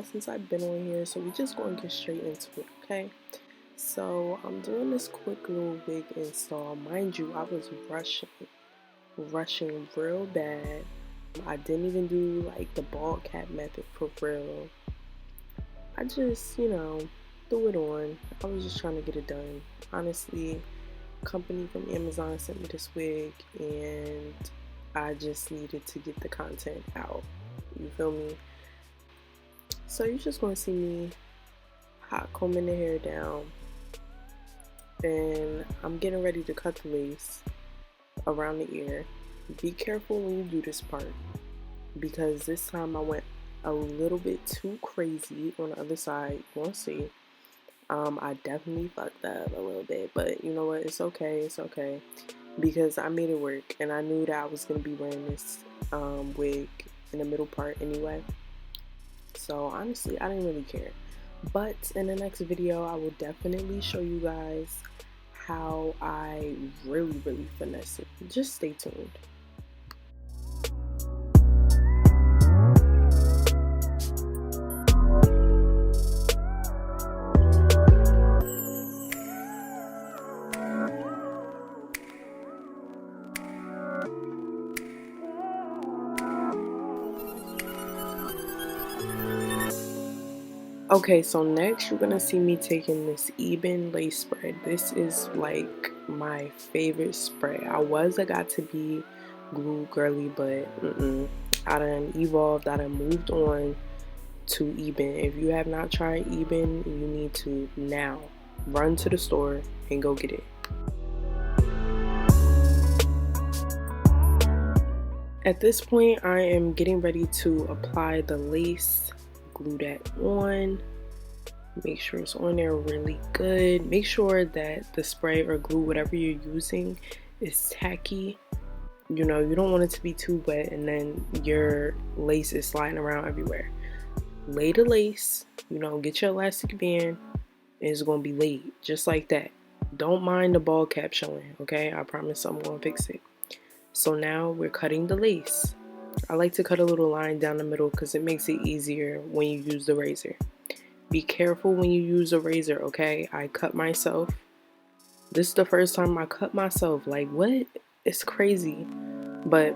while since I've been on here, so we're just going to get straight into it, okay? So I'm doing this quick little wig install. Mind you, I was rushing real bad. I didn't even do like the bald cap method for real. I just, threw it on. I was just trying to get it done. Honestly, company from Amazon sent me this wig and I just needed to get the content out. You feel me? So you're just going to see me hot combing the hair down, and I'm getting ready to cut the lace around the ear. Be careful when you do this part, because this time I went a little bit too crazy on the other side. You're gonna see. I definitely fucked up a little bit, but you know what? It's okay. It's okay, because I made it work, and I knew that I was gonna be wearing this wig in the middle part anyway. So honestly, I didn't really care. But in the next video, I will definitely show you guys how I really finesse it. Just stay tuned. Okay, so next you're gonna see me taking this Eben lace spread. This is like my favorite spray. I got to be glue girly, but I done evolved. I done moved on to Eben. If you have not tried Eben, you need to now run to the store and go get it. At this point, I am getting ready to apply the lace. Glue that on. Make sure it's on there really good. Make sure that the spray or glue, whatever you're using, is tacky. You don't want it to be too wet and then your lace is sliding around everywhere. Lay the lace, get your elastic band, and it's gonna be laid just like that. Don't mind the ball cap showing, okay? I promise I'm gonna fix it. So now we're cutting the lace. I like to cut a little line down the middle because it makes it easier when you use the razor. Be careful when you use a razor, okay? I cut myself. This is the first time I cut myself. Like, what? It's crazy. But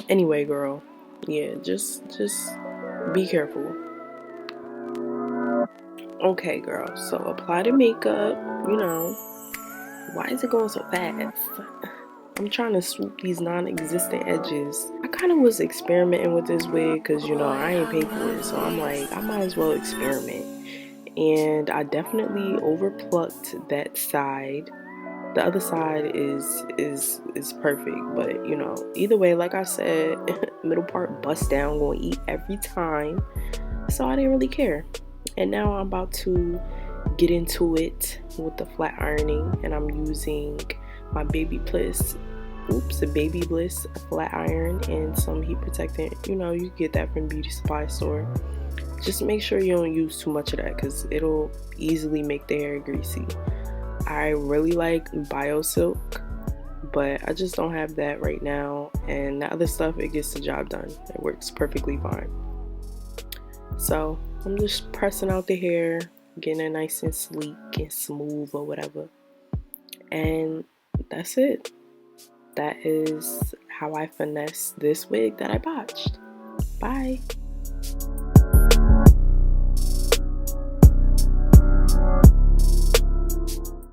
anyway, girl, yeah, just be careful. Okay, girl, so apply the makeup. Why is it going so fast? I'm trying to swoop these non-existent edges. I kind of was experimenting with this wig because, I ain't paid for it. So I'm like, I might as well experiment. And I definitely overplucked that side. The other side is perfect. But, either way, like I said, middle part bust down, gonna eat every time. So I didn't really care. And now I'm about to get into it with the flat ironing. And I'm using my Baby Bliss flat iron and some heat protectant. You get that from beauty supply store. Just make sure you don't use too much of that because it'll easily make the hair greasy. I really like BioSilk, but I just don't have that right now, and the other stuff, it gets the job done. It works perfectly fine. So I'm just pressing out the hair, getting it nice and sleek and smooth or whatever, and that's it. That is how I finesse this wig that I botched. Bye.